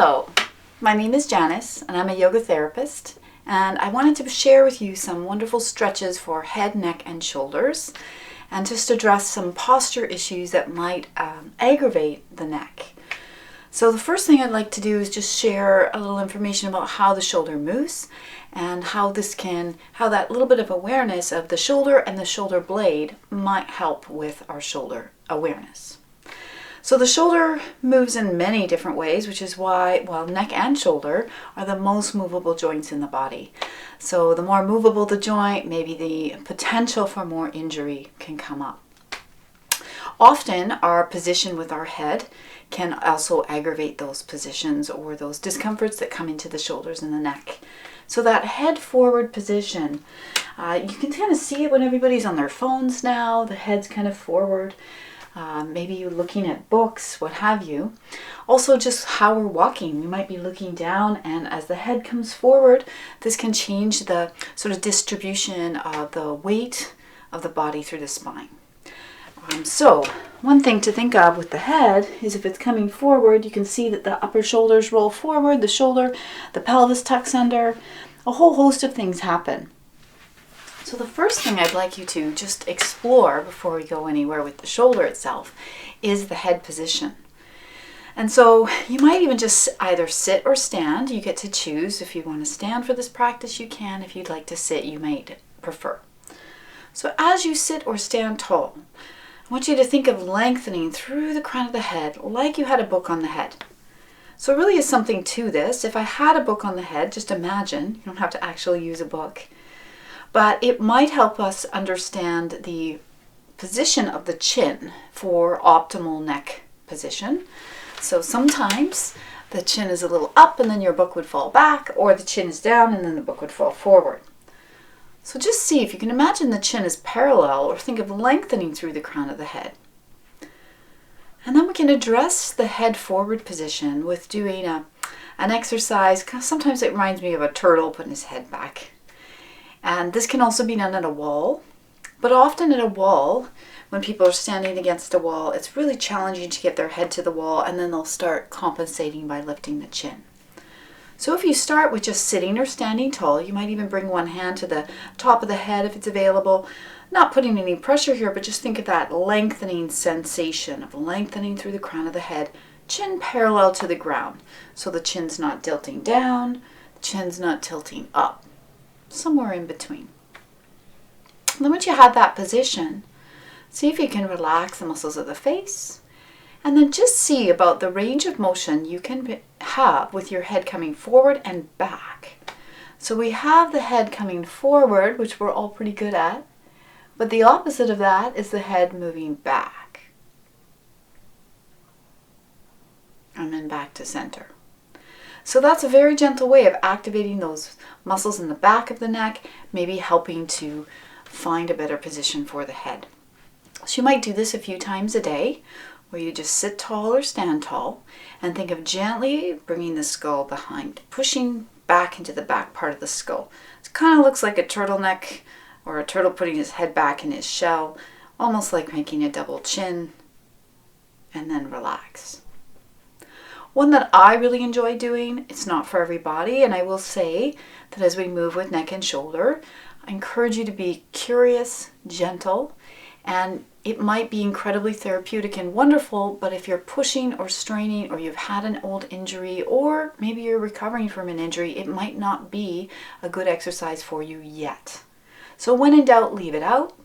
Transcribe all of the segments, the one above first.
Hello, my name is Janice and I'm a yoga therapist, and I wanted to share with you some wonderful stretches for head, neck and shoulders, and just address some posture issues that might aggravate the neck. So the first thing I'd like to do is just share a little information about how the shoulder moves and how that little bit of awareness of the shoulder and the shoulder blade might help with our shoulder awareness. So the shoulder moves in many different ways, which is why, neck and shoulder are the most movable joints in the body. So the more movable the joint, maybe the potential for more injury can come up. Often our position with our head can also aggravate those positions or those discomforts that come into the shoulders and the neck. So that head forward position, you can kind of see it when everybody's on their phones now, the head's kind of forward. Maybe you're looking at books, what have you. Also just how we're walking. We might be looking down, and as the head comes forward, this can change the sort of distribution of the weight of the body through the spine. So one thing to think of with the head is if it's coming forward, you can see that the upper shoulders roll forward, the pelvis tucks under, a whole host of things happen. So the first thing I'd like you to just explore before we go anywhere with the shoulder itself is the head position. And so you might even just either sit or stand. You get to choose. If you want to stand for this practice, you can. If you'd like to sit, you might prefer. So as you sit or stand tall, I want you to think of lengthening through the crown of the head like you had a book on the head. So really is something to this. If I had a book on the head, just imagine, you don't have to actually use a book. But it might help us understand the position of the chin for optimal neck position. So sometimes the chin is a little up and then your book would fall back, or the chin is down and then the book would fall forward. So just see if you can imagine the chin is parallel, or think of lengthening through the crown of the head. And then we can address the head forward position with doing an exercise. Sometimes it reminds me of a turtle putting his head back. And this can also be done at a wall, but often at a wall, when people are standing against a wall, it's really challenging to get their head to the wall, and then they'll start compensating by lifting the chin. So if you start with just sitting or standing tall, you might even bring one hand to the top of the head if it's available, not putting any pressure here, but just think of that lengthening sensation of lengthening through the crown of the head, chin parallel to the ground. So the chin's not tilting down, the chin's not tilting up. Somewhere in between. And then once you have that position, see if you can relax the muscles of the face, and then just see about the range of motion you can have with your head coming forward and back. So we have the head coming forward, which we're all pretty good at, but the opposite of that is the head moving back. And then back to center. So that's a very gentle way of activating those muscles in the back of the neck, maybe helping to find a better position for the head. So you might do this a few times a day, where you just sit tall or stand tall, and think of gently bringing the skull behind, pushing back into the back part of the skull. It kind of looks like a turtleneck, or a turtle putting his head back in his shell, almost like making a double chin, and then relax. One that I really enjoy doing, it's not for everybody, and I will say that as we move with neck and shoulder, I encourage you to be curious, gentle, and it might be incredibly therapeutic and wonderful, but if you're pushing or straining, or you've had an old injury, or maybe you're recovering from an injury, it might not be a good exercise for you yet. So when in doubt, leave it out,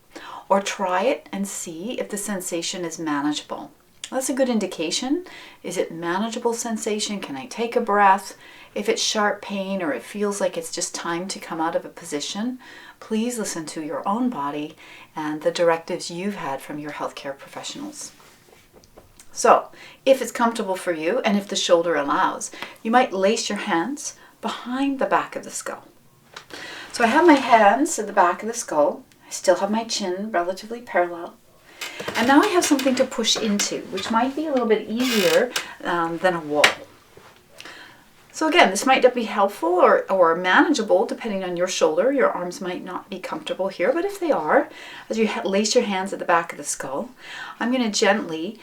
or try it and see if the sensation is manageable. That's a good indication. Is it manageable sensation? Can I take a breath? If it's sharp pain or it feels like it's just time to come out of a position, please listen to your own body and the directives you've had from your healthcare professionals. So if it's comfortable for you and if the shoulder allows, you might lace your hands behind the back of the skull. So I have my hands at the back of the skull. I still have my chin relatively parallel. And now I have something to push into, which might be a little bit easier than a wall. So again, this might not be helpful or manageable depending on your shoulder. Your arms might not be comfortable here, but if they are, as you lace your hands at the back of the skull, I'm going to gently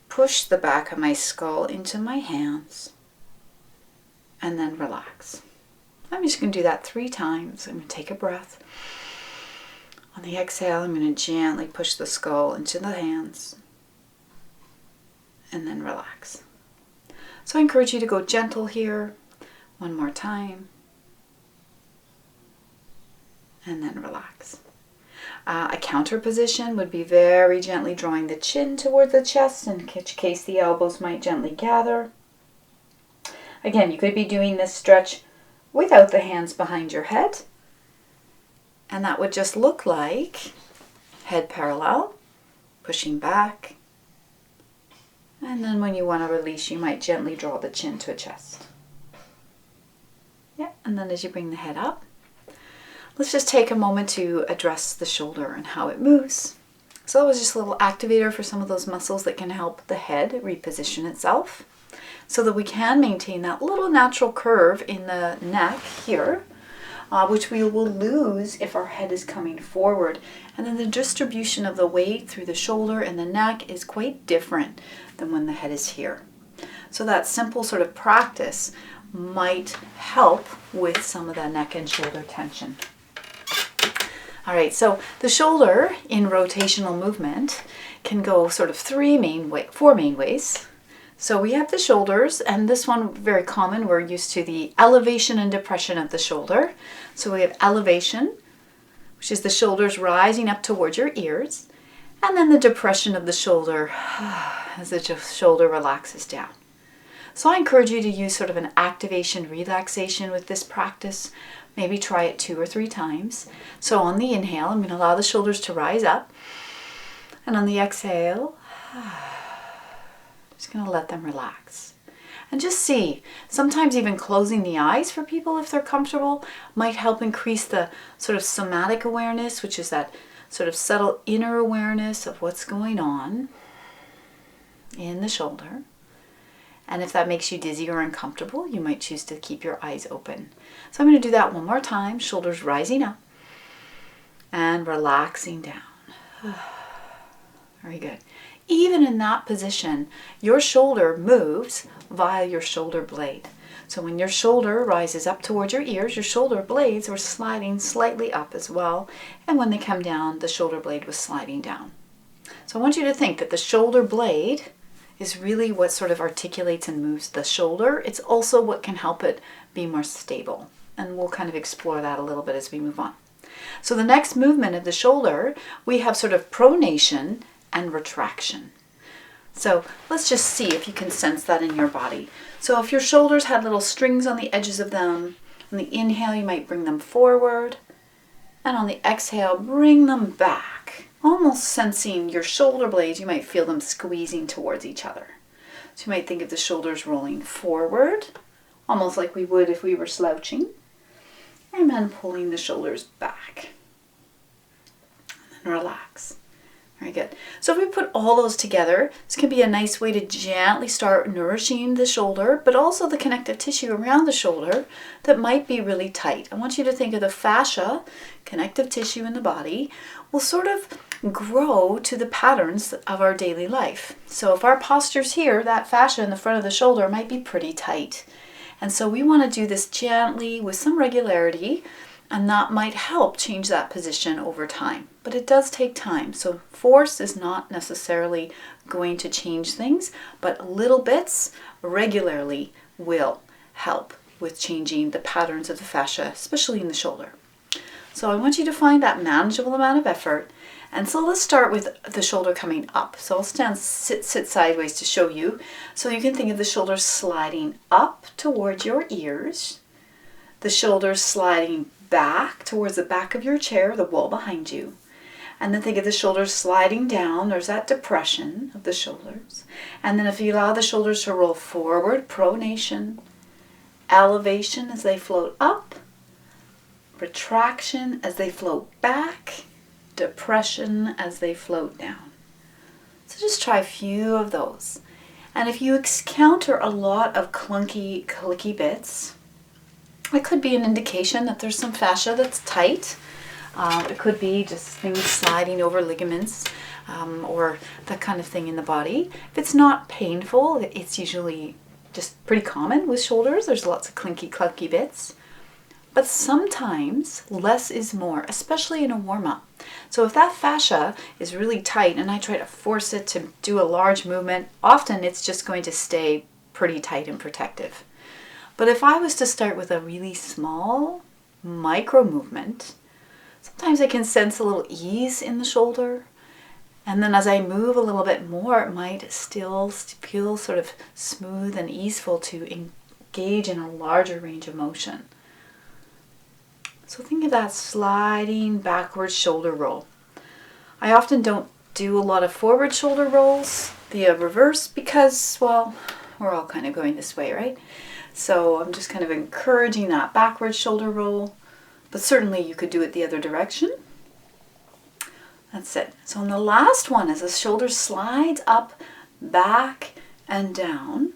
push the back of my skull into my hands and then relax. I'm just going to do that 3 times. I'm going to take a breath. On the exhale, I'm going to gently push the skull into the hands and then relax. So I encourage you to go gentle here. 1 more time. And then relax. A counter position would be very gently drawing the chin towards the chest in case the elbows might gently gather. Again, you could be doing this stretch without the hands behind your head. And that would just look like head parallel, pushing back. And then when you want to release, you might gently draw the chin to a chest. Yeah, and then as you bring the head up, let's just take a moment to address the shoulder and how it moves. So that was just a little activator for some of those muscles that can help the head reposition itself so that we can maintain that little natural curve in the neck here, which we will lose if our head is coming forward. And then the distribution of the weight through the shoulder and the neck is quite different than when the head is here. So that simple sort of practice might help with some of that neck and shoulder tension. All right, so the shoulder in rotational movement can go sort of 4 main ways. So we have the shoulders, and this one very common, we're used to the elevation and depression of the shoulder. So we have elevation, which is the shoulders rising up towards your ears, and then the depression of the shoulder as the shoulder relaxes down. So I encourage you to use sort of an activation relaxation with this practice. Maybe try it 2 or 3 times. So on the inhale, I'm going to allow the shoulders to rise up. And on the exhale, just going to let them relax. And just see, sometimes even closing the eyes for people if they're comfortable might help increase the sort of somatic awareness, which is that sort of subtle inner awareness of what's going on in the shoulder. And if that makes you dizzy or uncomfortable, you might choose to keep your eyes open. So I'm going to do that 1 more time. Shoulders rising up and relaxing down. Very good. Even in that position, your shoulder moves via your shoulder blade. So when your shoulder rises up towards your ears, your shoulder blades are sliding slightly up as well. And when they come down, the shoulder blade was sliding down. So I want you to think that the shoulder blade is really what sort of articulates and moves the shoulder. It's also what can help it be more stable. And we'll kind of explore that a little bit as we move on. So the next movement of the shoulder, we have sort of pronation and retraction. So let's just see if you can sense that in your body. So if your shoulders had little strings on the edges of them, on the inhale you might bring them forward, and on the exhale bring them back. Almost sensing your shoulder blades, you might feel them squeezing towards each other. So you might think of the shoulders rolling forward, almost like we would if we were slouching, and then pulling the shoulders back. And then relax. Very good. So if we put all those together, this can be a nice way to gently start nourishing the shoulder, but also the connective tissue around the shoulder that might be really tight. I want you to think of the fascia, connective tissue in the body, will sort of grow to the patterns of our daily life. So if our posture's here, that fascia in the front of the shoulder might be pretty tight. And so we want to do this gently with some regularity, and that might help change that position over time. But it does take time. So force is not necessarily going to change things, but little bits regularly will help with changing the patterns of the fascia, especially in the shoulder. So I want you to find that manageable amount of effort. And so let's start with the shoulder coming up. So I'll sit sideways to show you. So you can think of the shoulders sliding up towards your ears, the shoulders sliding back towards the back of your chair, the wall behind you. And then think of the shoulders sliding down. There's that depression of the shoulders. And then if you allow the shoulders to roll forward, pronation, elevation as they float up, retraction as they float back, depression as they float down. So just try a few of those. And if you encounter a lot of clunky, clicky bits, it could be an indication that there's some fascia that's tight. It could be just things sliding over ligaments or that kind of thing in the body. If it's not painful, it's usually just pretty common with shoulders. There's lots of clinky, clunky bits. But sometimes less is more, especially in a warm-up. So if that fascia is really tight and I try to force it to do a large movement, often it's just going to stay pretty tight and protective. But if I was to start with a really small micro movement, sometimes I can sense a little ease in the shoulder. And then as I move a little bit more, it might still feel sort of smooth and easeful to engage in a larger range of motion. So think of that sliding backward shoulder roll. I often don't do a lot of forward shoulder rolls, the reverse, because, well, we're all kind of going this way, right? So I'm just kind of encouraging that backward shoulder roll, but certainly you could do it the other direction. That's it. So on the last one, as the shoulder slides up, back, and down,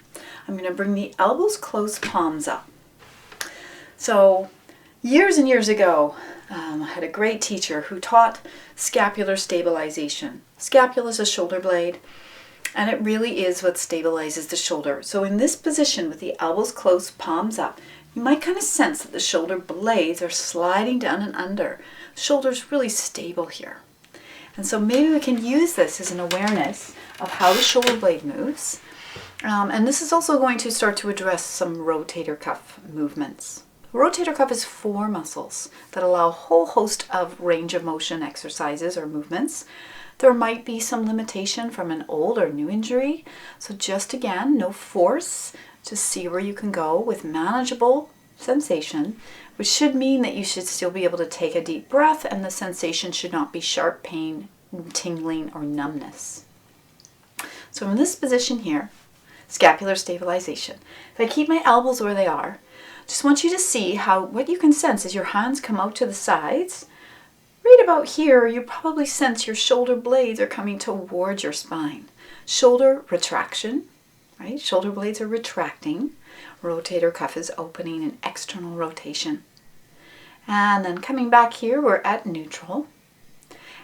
I'm going to bring the elbows close, palms up. So years and years ago, I had a great teacher who taught scapular stabilization. Scapula is a shoulder blade, and it really is what stabilizes the shoulder. So in this position with the elbows close, palms up, you might kind of sense that the shoulder blades are sliding down and under. The shoulder's really stable here. And so maybe we can use this as an awareness of how the shoulder blade moves. And this is also going to start to address some rotator cuff movements. The rotator cuff is 4 muscles that allow a whole host of range of motion exercises or movements. There might be some limitation from an old or new injury. So just again, no force, just see where you can go with manageable sensation, which should mean that you should still be able to take a deep breath and the sensation should not be sharp pain, tingling, or numbness. So in this position here, scapular stabilization, if I keep my elbows where they are, just want you to see how what you can sense as your hands come out to the sides. Right about here, you probably sense your shoulder blades are coming towards your spine. Shoulder retraction, right? Shoulder blades are retracting. Rotator cuff is opening, an external rotation. And then coming back here, we're at neutral.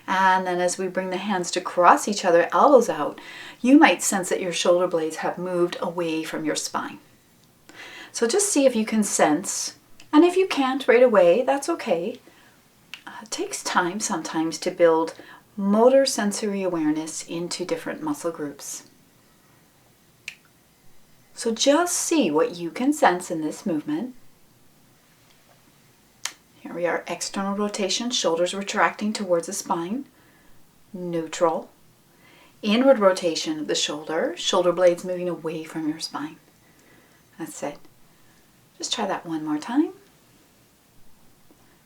And then as we bring the hands to cross each other, elbows out, you might sense that your shoulder blades have moved away from your spine. So just see if you can sense, and if you can't right away, that's okay. It takes time sometimes to build motor sensory awareness into different muscle groups. So just see what you can sense in this movement. Here we are, external rotation, shoulders retracting towards the spine, neutral. Inward rotation of the shoulder blades moving away from your spine. That's it. Just try that one more time.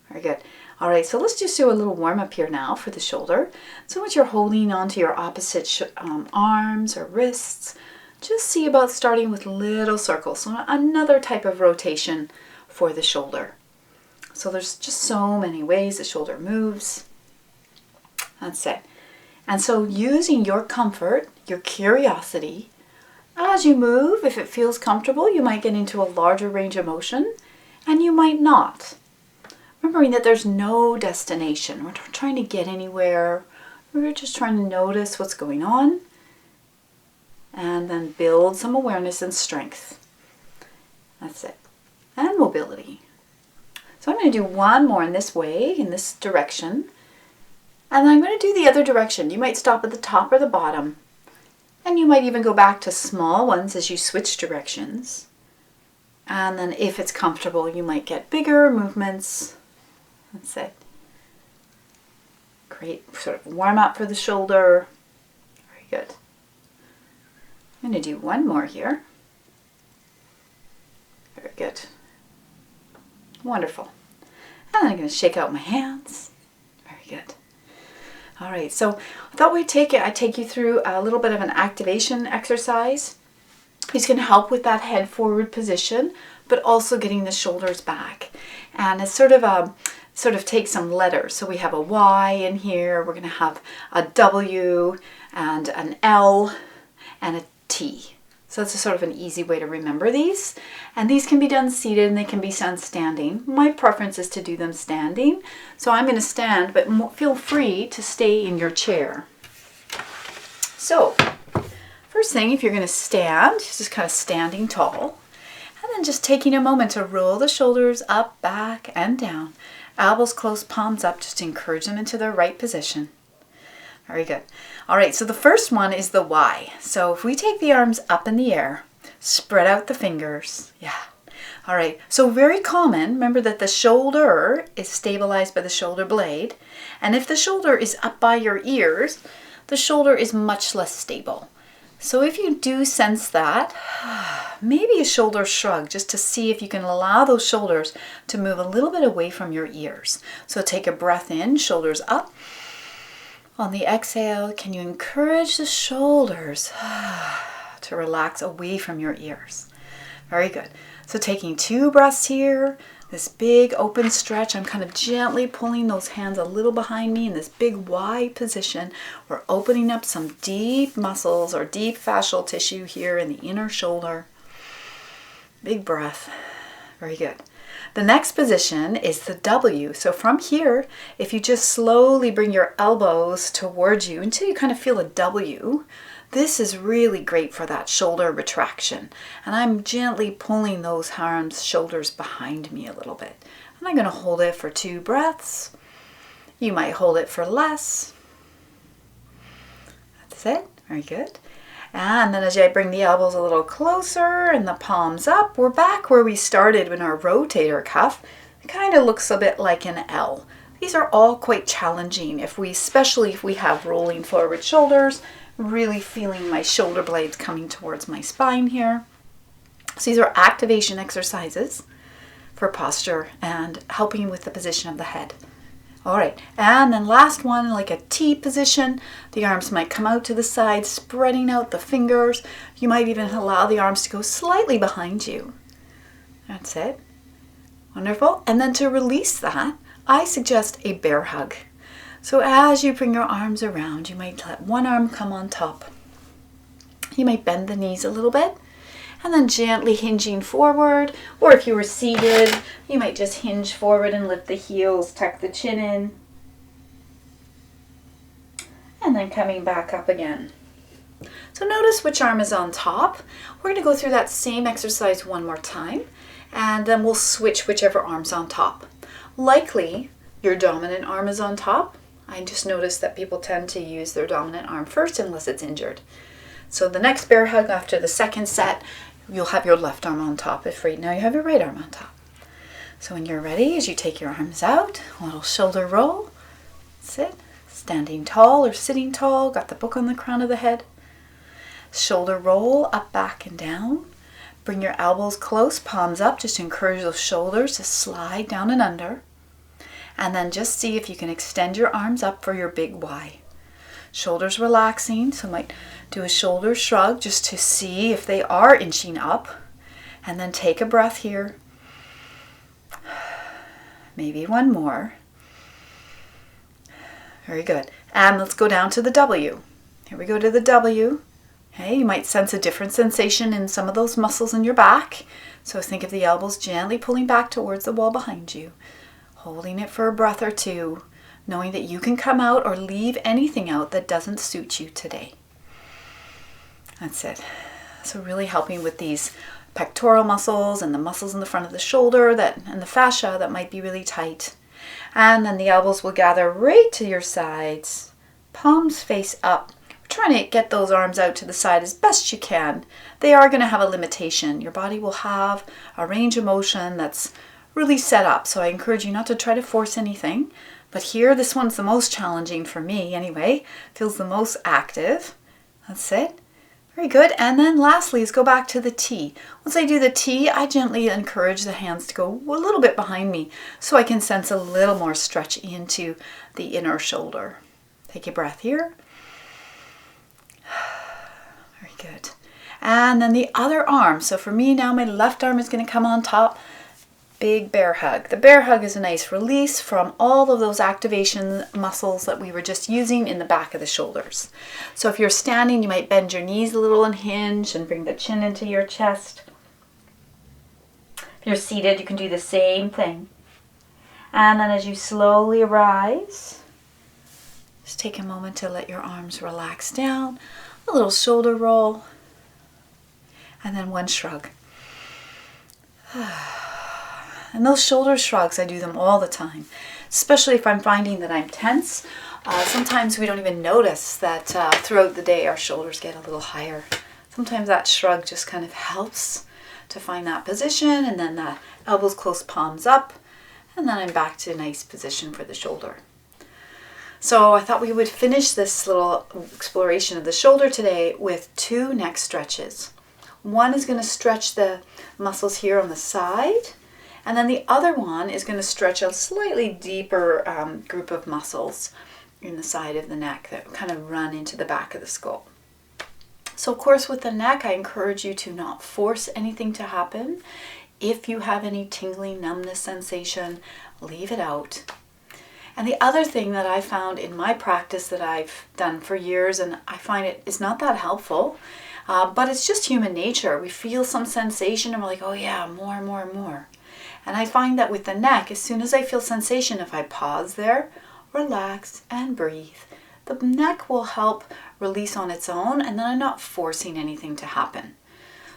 Very good. All right, so let's just do a little warm up here now for the shoulder. So once you're holding onto your opposite arms or wrists, just see about starting with little circles. So another type of rotation for the shoulder. So there's just so many ways the shoulder moves. That's it. And so using your comfort, your curiosity, as you move, if it feels comfortable, you might get into a larger range of motion, and you might not. Remembering that there's no destination. We're not trying to get anywhere. We're just trying to notice what's going on, and then build some awareness and strength. That's it. And mobility. So I'm going to do one more in this way, in this direction, and I'm going to do the other direction. You might stop at the top or the bottom. And you might even go back to small ones as you switch directions. And then if it's comfortable, you might get bigger movements. That's it. Great sort of warm up for the shoulder. Very good. I'm going to do one more here. Very good. Wonderful. And then I'm going to shake out my hands. Very good. All right, so I thought I'd take you through a little bit of an activation exercise. It's going to help with that head forward position, but also getting the shoulders back. And it's sort of take some letters. So we have a Y in here. We're going to have a W and an L and a T. So it's a sort of an easy way to remember these. And these can be done seated and they can be done standing. My preference is to do them standing. So I'm going to stand, but feel free to stay in your chair. So First thing, if you're going to stand, just kind of standing tall, and then just taking a moment to roll the shoulders up, back, and down. Elbows close, palms up, just to encourage them into their right position. Very good. All right, so the first one is the Y. So if we take the arms up in the air, spread out the fingers. Yeah. All right, so very common. Remember that the shoulder is stabilized by the shoulder blade. And if the shoulder is up by your ears, the shoulder is much less stable. So if you do sense that, maybe a shoulder shrug just to see if you can allow those shoulders to move a little bit away from your ears. So take a breath in, shoulders up. On the exhale, can you encourage the shoulders to relax away from your ears? Very good. So taking 2 breaths here, this big open stretch. I'm kind of gently pulling those hands a little behind me in this big wide position. We're opening up some deep muscles or deep fascial tissue here in the inner shoulder. Big breath. Very good. The next position is the W. So from here, if you just slowly bring your elbows towards you until you kind of feel a W, this is really great for that shoulder retraction. And I'm gently pulling those arms, shoulders behind me a little bit. And I'm going to hold it for 2 breaths. You might hold it for less. That's it. Very good. And then as I bring the elbows a little closer and the palms up, we're back where we started in our rotator cuff. It kind of looks a bit like an L. These are all quite challenging, especially if we have rolling forward shoulders, really feeling my shoulder blades coming towards my spine here. So these are activation exercises for posture and helping with the position of the head. All right, and then last one, like a T position. The arms might come out to the side, spreading out the fingers. You might even allow the arms to go slightly behind you. That's it. Wonderful. And then to release that, I suggest a bear hug. So as you bring your arms around, you might let one arm come on top. You might bend the knees a little bit. And then gently hinging forward, or if you were seated, you might just hinge forward and lift the heels, tuck the chin in, and then coming back up again. So notice which arm is on top. We're going to go through that same exercise one more time, and then we'll switch whichever arm's on top. Likely, your dominant arm is on top. I just noticed that people tend to use their dominant arm first unless it's injured. So the next bear hug after the second set, you'll have your left arm on top. If right now you have your right arm on top. So when you're ready, as you take your arms out, a little shoulder roll. Sit, standing tall or sitting tall, got the book on the crown of the head. Shoulder roll, up, back, and down. Bring your elbows close, palms up, just to encourage those shoulders to slide down and under. And then just see if you can extend your arms up for your big Y. Shoulders relaxing, so might do a shoulder shrug just to see if they are inching up. And then take a breath here. Maybe one more. Very good. And let's go down to the W. Here we go to the W. Okay, you might sense a different sensation in some of those muscles in your back. So think of the elbows gently pulling back towards the wall behind you. Holding it for a breath or two, knowing that you can come out or leave anything out that doesn't suit you today. That's it. So really helping with these pectoral muscles and the muscles in the front of the shoulder and the fascia that might be really tight. And then the elbows will gather right to your sides, palms face up. We're trying to get those arms out to the side as best you can. They are going to have a limitation. Your body will have a range of motion that's really set up. So I encourage you not to try to force anything. But here, this one's the most challenging for me anyway. Feels the most active. That's it. Very good. And then lastly, let's go back to the T. Once I do the T, I gently encourage the hands to go a little bit behind me so I can sense a little more stretch into the inner shoulder. Take a breath here. Very good. And then the other arm. So for me now, my left arm is going to come on top. Big bear hug. The bear hug is a nice release from all of those activation muscles that we were just using in the back of the shoulders. So if you're standing, you might bend your knees a little and hinge and bring the chin into your chest. If you're seated, you can do the same thing. And then as you slowly rise, just take a moment to let your arms relax down. a little shoulder roll, and then one shrug. And those shoulder shrugs, I do them all the time, especially if I'm finding that I'm tense. Sometimes we don't even notice that throughout the day our shoulders get a little higher. Sometimes that shrug just kind of helps to find that position, and then the elbows close, palms up, and then I'm back to a nice position for the shoulder. So I thought we would finish this little exploration of the shoulder today with 2 neck stretches. One is going to stretch the muscles here on the side, and then the other one is going to stretch a slightly deeper group of muscles in the side of the neck that kind of run into the back of the skull. So of course with the neck, I encourage you to not force anything to happen. If you have any tingling, numbness sensation, leave it out. And the other thing that I found in my practice that I've done for years, and I find it is not that helpful, but it's just human nature. We feel some sensation and we're like, oh yeah, more, more, more. And I find that with the neck, as soon as I feel sensation, if I pause there, relax and breathe, the neck will help release on its own, and then I'm not forcing anything to happen.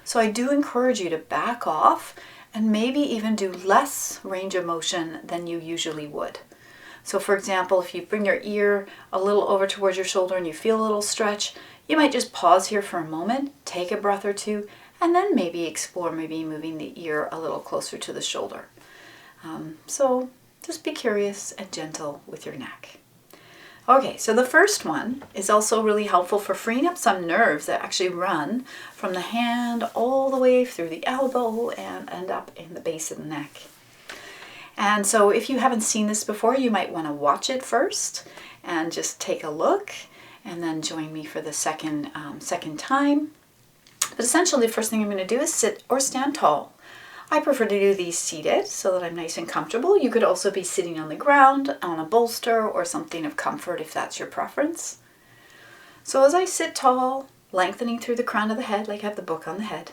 So I do encourage you to back off and maybe even do less range of motion than you usually would. So for example, if you bring your ear a little over towards your shoulder and you feel a little stretch, you might just pause here for a moment, take a breath or two, and then maybe explore maybe moving the ear a little closer to the shoulder. So just be curious and gentle with your neck. Okay, so the first one is also really helpful for freeing up some nerves that actually run from the hand all the way through the elbow and end up in the base of the neck. And so if you haven't seen this before, you might want to watch it first and just take a look and then join me for the second time. But essentially the first thing I'm going to do is sit or stand tall. I prefer to do these seated so that I'm nice and comfortable. You could also be sitting on the ground, on a bolster, or something of comfort if that's your preference. So as I sit tall, lengthening through the crown of the head, like I have the book on the head.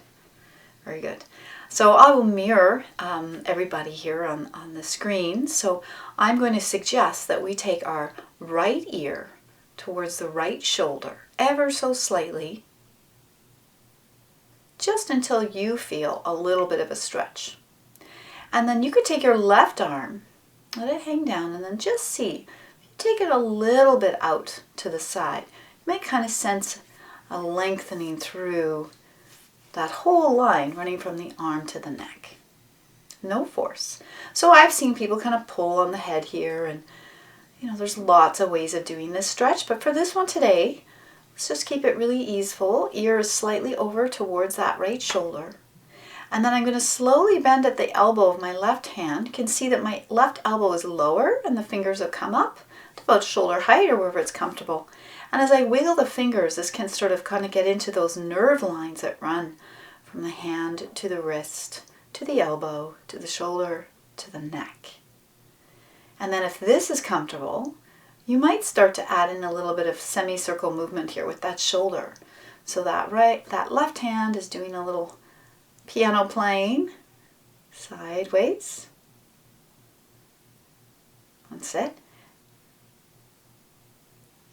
Very good. So I will mirror everybody here on the screen. So I'm going to suggest that we take our right ear towards the right shoulder, ever so slightly, just until you feel a little bit of a stretch. And then you could take your left arm, let it hang down, and then just see, if you take it a little bit out to the side, you might kind of sense a lengthening through that whole line running from the arm to the neck. No force. So I've seen people kind of pull on the head here, and there's lots of ways of doing this stretch, but for this one today, let's just keep it really easeful. Ear is slightly over towards that right shoulder. And then I'm going to slowly bend at the elbow of my left hand. You can see that my left elbow is lower and the fingers have come up to about shoulder height or wherever it's comfortable. And as I wiggle the fingers, this can sort of kind of get into those nerve lines that run from the hand to the wrist, to the elbow, to the shoulder, to the neck. And then if this is comfortable, you might start to add in a little bit of semicircle movement here with that shoulder. So that left hand is doing a little piano playing sideways. That's it.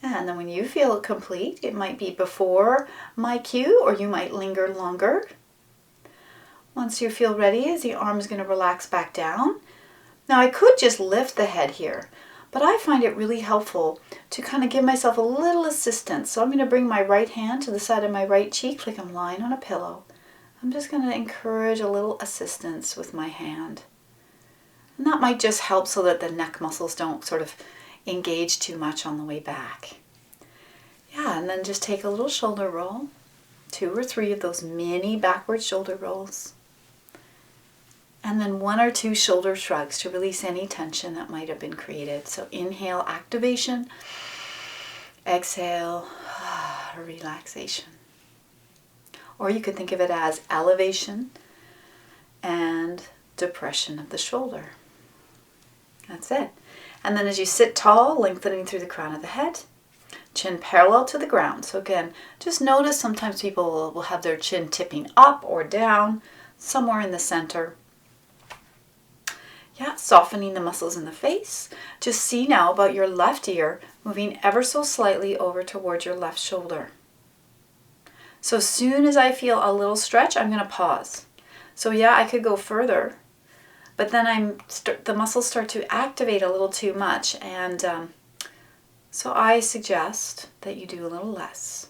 And then when you feel complete, it might be before my cue, or you might linger longer. Once you feel ready, the arm is going to relax back down. Now I could just lift the head here, but I find it really helpful to kind of give myself a little assistance. So I'm going to bring my right hand to the side of my right cheek like I'm lying on a pillow. I'm just going to encourage a little assistance with my hand. And that might just help so that the neck muscles don't sort of engage too much on the way back. Yeah, and then just take a little shoulder roll, 2 or 3 of those mini backward shoulder rolls. And then 1 or 2 shoulder shrugs to release any tension that might have been created. So inhale, activation. Exhale, relaxation. Or you could think of it as elevation and depression of the shoulder. That's it. And then as you sit tall, lengthening through the crown of the head, chin parallel to the ground. So again, just notice sometimes people will have their chin tipping up or down, somewhere in the center. Yeah, softening the muscles in the face. Just see now about your left ear moving ever so slightly over towards your left shoulder. So as soon as I feel a little stretch, I'm going to pause. So yeah, I could go further, but then the muscles start to activate a little too much, and so I suggest that you do a little less.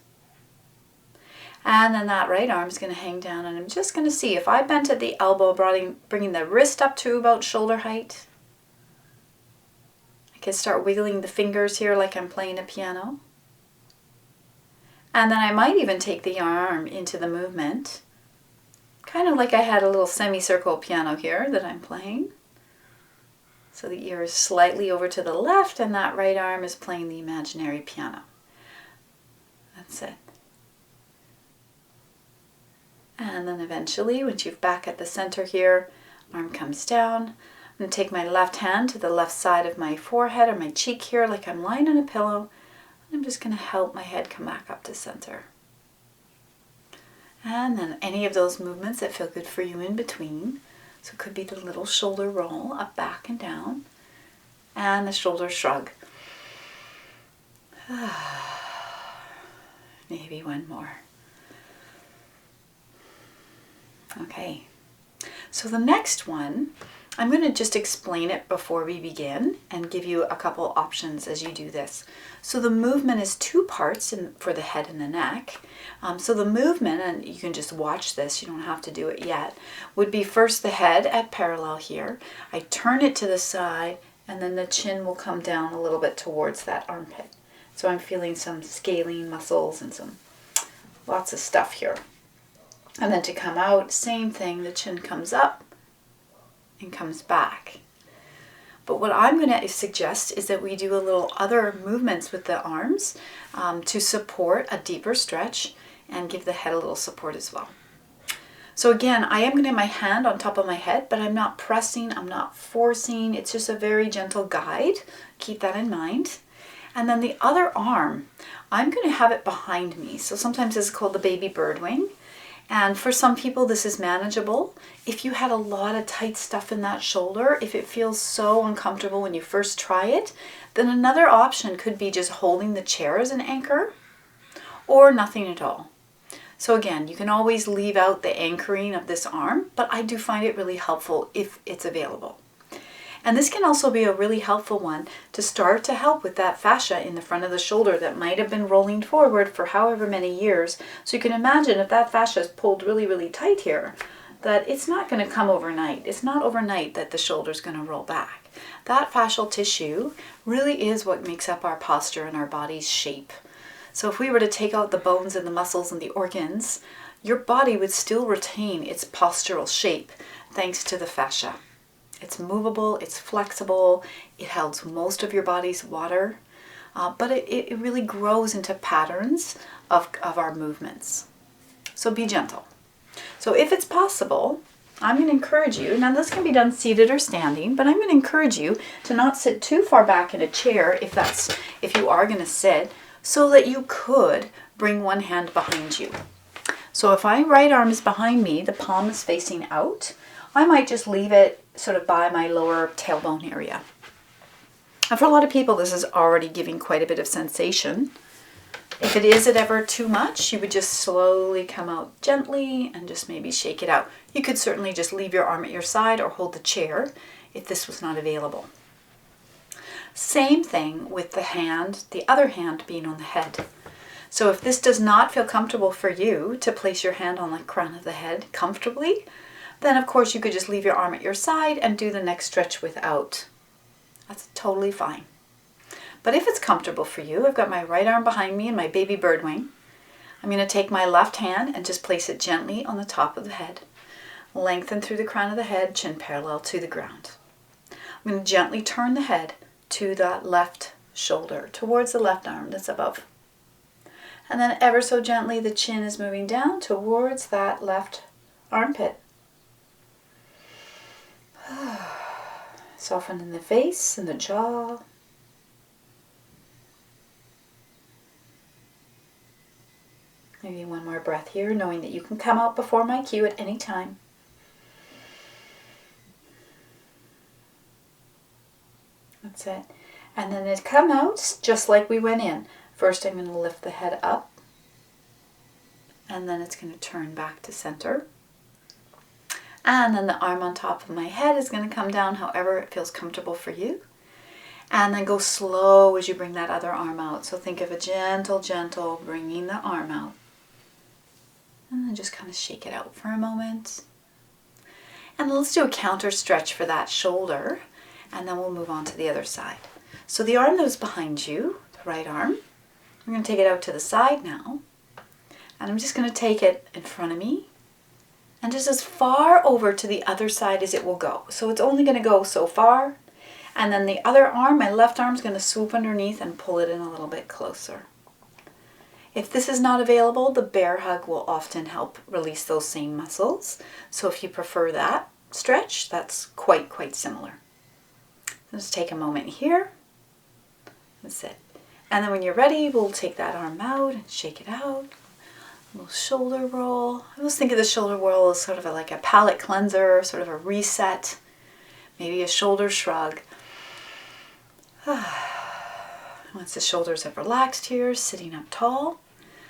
And then that right arm's going to hang down, and I'm just going to see if I bent at the elbow, bringing the wrist up to about shoulder height. I can start wiggling the fingers here like I'm playing a piano. And then I might even take the arm into the movement, kind of like I had a little semicircle piano here that I'm playing. So the ear is slightly over to the left, and that right arm is playing the imaginary piano. That's it. And then eventually, once you're back at the center here, arm comes down. I'm going to take my left hand to the left side of my forehead or my cheek here like I'm lying on a pillow. And I'm just going to help my head come back up to center. And then any of those movements that feel good for you in between. So it could be the little shoulder roll up, back, and down. And the shoulder shrug. Maybe one more. Okay. So the next one, I'm going to just explain it before we begin and give you a couple options as you do this. So the movement is two parts for the head and the neck. So the movement, and you can just watch this, you don't have to do it yet, would be first the head at parallel here. I turn it to the side, and then the chin will come down a little bit towards that armpit. So I'm feeling some scalene muscles and lots of stuff here. And then to come out, same thing, the chin comes up and comes back. But what I'm going to suggest is that we do a little other movements with the arms to support a deeper stretch and give the head a little support as well. So again, I am going to have my hand on top of my head, but I'm not pressing, I'm not forcing. It's just a very gentle guide. Keep that in mind. And then the other arm, I'm going to have it behind me. So sometimes this is called the baby bird wing. And for some people, this is manageable. If you had a lot of tight stuff in that shoulder, if it feels so uncomfortable when you first try it, then another option could be just holding the chair as an anchor or nothing at all. So again, you can always leave out the anchoring of this arm, but I do find it really helpful if it's available. And this can also be a really helpful one to start to help with that fascia in the front of the shoulder that might have been rolling forward for however many years. So you can imagine if that fascia is pulled really, really tight here, that it's not going to come overnight. It's not overnight that the shoulder's going to roll back. That fascial tissue really is what makes up our posture and our body's shape. So if we were to take out the bones and the muscles and the organs, your body would still retain its postural shape thanks to the fascia. It's movable, it's flexible, it holds most of your body's water, but it really grows into patterns of our movements. So be gentle. So if it's possible, I'm going to encourage you, now this can be done seated or standing, but I'm going to encourage you to not sit too far back in a chair if you are going to sit, so that you could bring one hand behind you. So if my right arm is behind me, the palm is facing out, I might just leave it sort of by my lower tailbone area. And for a lot of people, this is already giving quite a bit of sensation. If it is ever too much, you would just slowly come out gently and just maybe shake it out. You could certainly just leave your arm at your side or hold the chair if this was not available. Same thing with the other hand being on the head. So if this does not feel comfortable for you to place your hand on the crown of the head comfortably, then of course you could just leave your arm at your side and do the next stretch without. That's totally fine. But if it's comfortable for you, I've got my right arm behind me and my baby bird wing. I'm going to take my left hand and just place it gently on the top of the head. Lengthen through the crown of the head, chin parallel to the ground. I'm going to gently turn the head to that left shoulder, towards the left arm that's above. And then ever so gently the chin is moving down towards that left armpit. Soften in the face and the jaw. Maybe one more breath here, knowing that you can come out before my cue at any time. That's it. And then it come out just like we went in. First I'm going to lift the head up and then it's going to turn back to center. And then the arm on top of my head is going to come down however it feels comfortable for you. And then go slow as you bring that other arm out. So think of a gentle, gentle bringing the arm out. And then just kind of shake it out for a moment. And let's do a counter stretch for that shoulder. And then we'll move on to the other side. So the arm that was behind you, the right arm, I'm going to take it out to the side now. And I'm just going to take it in front of me. And just as far over to the other side as it will go. So it's only going to go so far. And then the other arm, my left arm, is going to swoop underneath and pull it in a little bit closer. If this is not available, the bear hug will often help release those same muscles. So if you prefer that stretch, that's quite similar. Let's take a moment here. That's it. And then when you're ready, we'll take that arm out and shake it out. A little shoulder roll. I always think of the shoulder roll as sort of like a palate cleanser, sort of a reset, maybe a shoulder shrug. Once the shoulders have relaxed here, sitting up tall,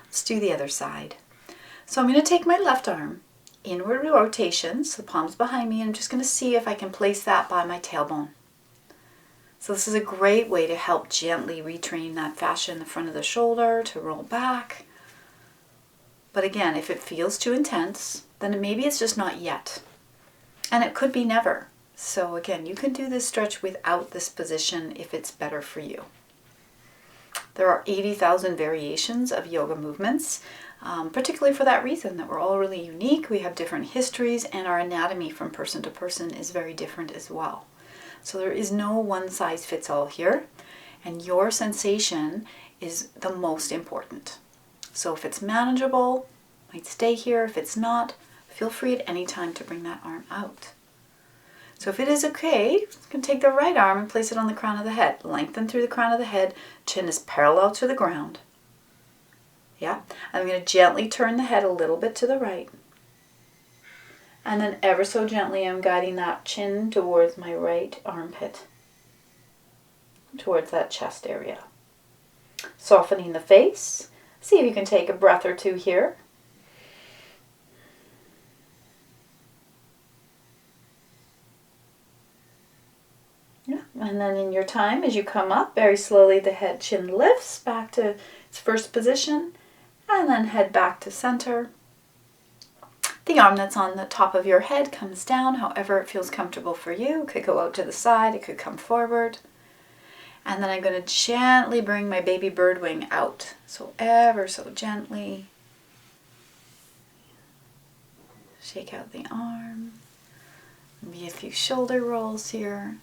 let's do the other side. So I'm going to take my left arm, inward rotation, so the palm's behind me, and I'm just going to see if I can place that by my tailbone. So this is a great way to help gently retrain that fascia in the front of the shoulder to roll back. But again, if it feels too intense, then maybe it's just not yet. And it could be never. So again, you can do this stretch without this position if it's better for you. There are 80,000 variations of yoga movements, particularly for that reason that we're all really unique. We have different histories, and our anatomy from person to person is very different as well. So there is no one size fits all here, and your sensation is the most important. So if it's manageable, might stay here. If it's not, feel free at any time to bring that arm out. So if it is okay, you can take the right arm and place it on the crown of the head. Lengthen through the crown of the head. Chin is parallel to the ground. Yeah. I'm going to gently turn the head a little bit to the right. And then ever so gently, I'm guiding that chin towards my right armpit. Towards that chest area. Softening the face. See if you can take a breath or two here. Yeah, and then in your time, as you come up, very slowly the head chin lifts back to its first position, and then head back to center. The arm that's on the top of your head comes down, however it feels comfortable for you. It could go out to the side, it could come forward. And then I'm going to gently bring my baby bird wing out. So ever so gently. Shake out the arm. Maybe a few shoulder rolls here.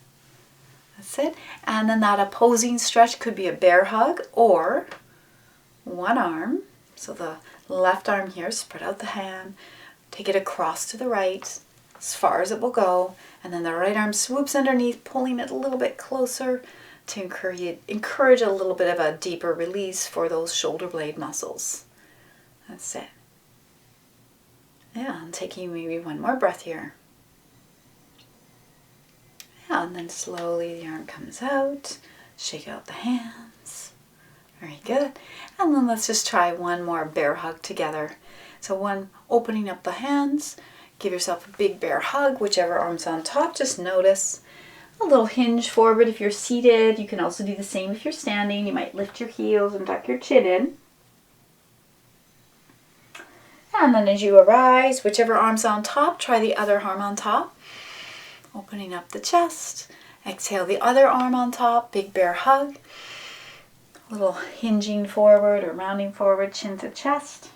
That's it. And then that opposing stretch could be a bear hug or one arm. So the left arm here, spread out the hand. Take it across to the right as far as it will go. And then the right arm swoops underneath, pulling it a little bit closer to encourage a little bit of a deeper release for those shoulder blade muscles. That's it. Yeah, I'm taking maybe one more breath here. Yeah, and then slowly the arm comes out. Shake out the hands. Very good. And then let's just try one more bear hug together. So one, opening up the hands. Give yourself a big bear hug, whichever arm's on top. Just notice. A little hinge forward if you're seated. You can also do the same if you're standing. You might lift your heels and tuck your chin in. And then as you arise, whichever arm's on top, try the other arm on top. Opening up the chest. Exhale the other arm on top. Big bear hug. A little hinging forward or rounding forward, chin to chest.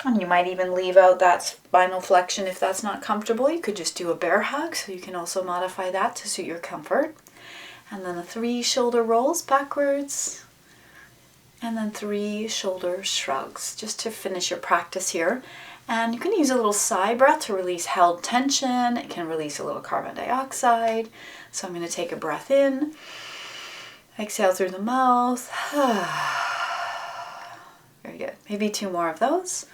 And you might even leave out that spinal flexion if that's not comfortable. You could just do a bear hug, so you can also modify that to suit your comfort. And then the 3 shoulder rolls backwards. And then 3 shoulder shrugs, just to finish your practice here. And you can use a little sigh breath to release held tension. It can release a little carbon dioxide. So I'm going to take a breath in. Exhale through the mouth. Very good. Maybe 2 more of those.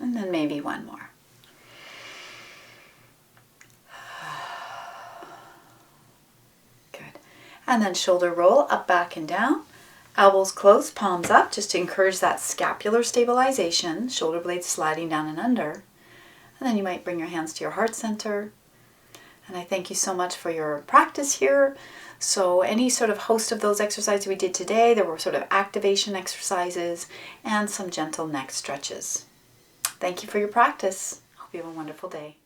And then maybe 1 more. And then shoulder roll up, back, and down. Elbows close, palms up, just to encourage that scapular stabilization. Shoulder blades sliding down and under. And then you might bring your hands to your heart center. And I thank you so much for your practice here. So any sort of host of those exercises we did today, there were sort of activation exercises and some gentle neck stretches. Thank you for your practice. Hope you have a wonderful day.